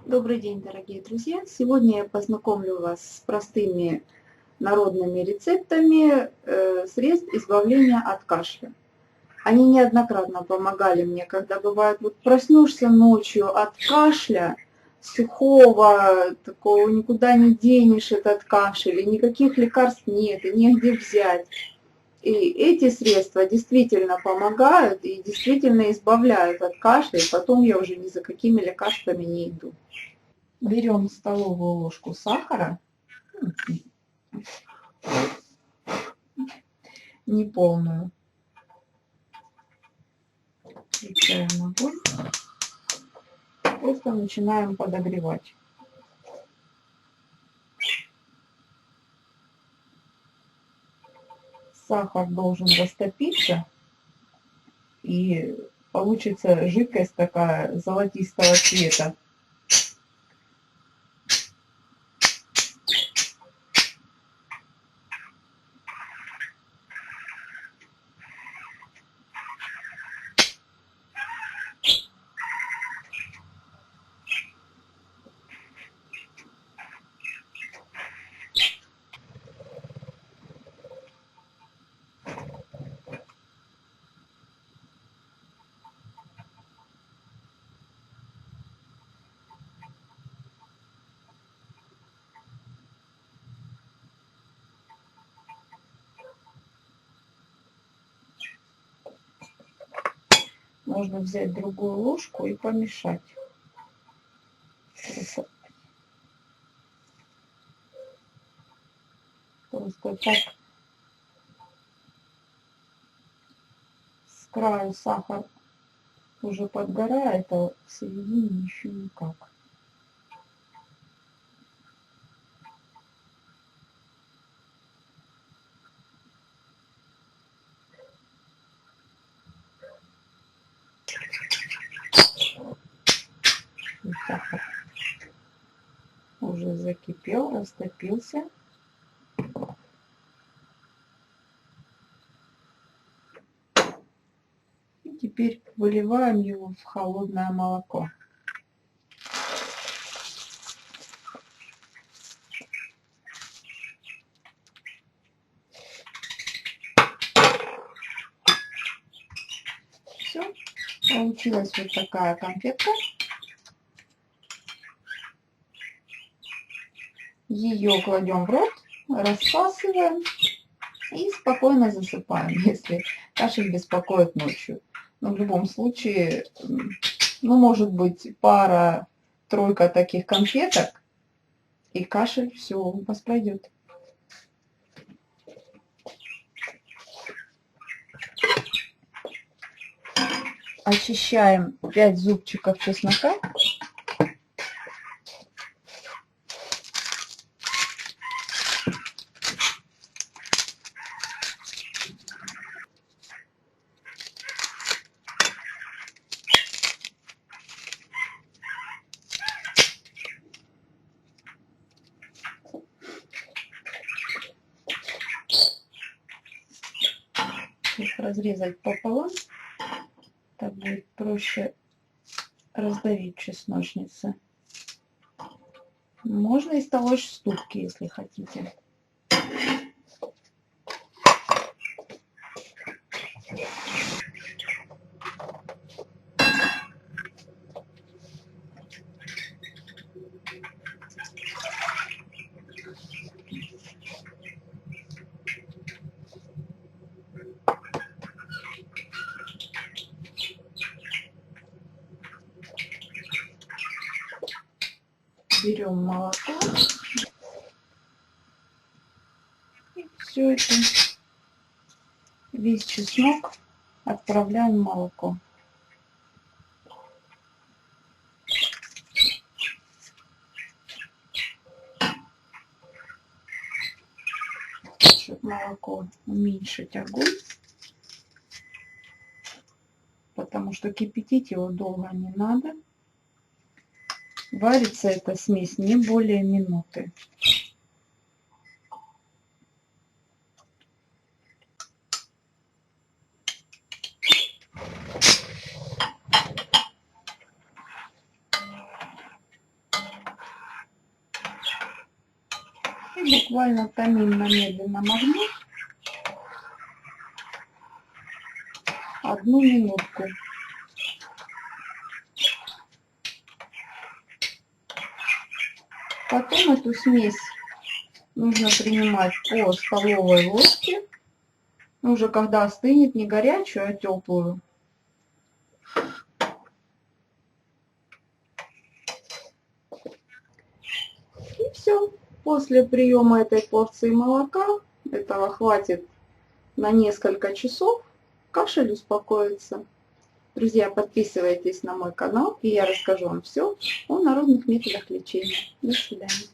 Добрый день, дорогие друзья! Сегодня я познакомлю вас с простыми народными рецептами средств избавления от кашля. Они неоднократно помогали мне, когда бывает, вот проснешься ночью от кашля, сухого, такого никуда не денешь этот кашель, и никаких лекарств нет, и негде взять. И эти средства действительно помогают и действительно избавляют от кашля, и потом я уже ни за какими лекарствами не иду. Берем столовую ложку сахара, неполную, включаем огонь, просто начинаем подогревать. Сахар должен растопиться, и получится жидкость такая золотистого цвета. Можно взять другую ложку и помешать. Просто так с краю сахар уже подгорает, а в середине еще никак. Сахар уже закипел, растопился. И теперь выливаем его в холодное молоко. Все, получилась вот такая конфетка. Ее кладем в рот, рассасываем и спокойно засыпаем, если кашель беспокоит ночью. Но в любом случае, ну, может быть, пара-тройка таких конфеток, и кашель все у вас пройдет. Очищаем 5 зубчиков чеснока. Их разрезать пополам, так будет проще раздавить чесночницы. Можно истолочь в ступке, если хотите. Берем молоко и все это, весь чеснок отправляем в молоко. Чтобы молоко уменьшить огонь, потому что кипятить его долго не надо. Варится эта смесь не более минуты. И буквально томим на медленном огне 1 минутку. Потом эту смесь нужно принимать по столовой ложке. Уже когда остынет, не горячую, а теплую. И все. После приема этой порции молока, этого хватит на несколько часов, кашель успокоится. Друзья, подписывайтесь на мой канал, и я расскажу вам все о народных методах лечения. До свидания.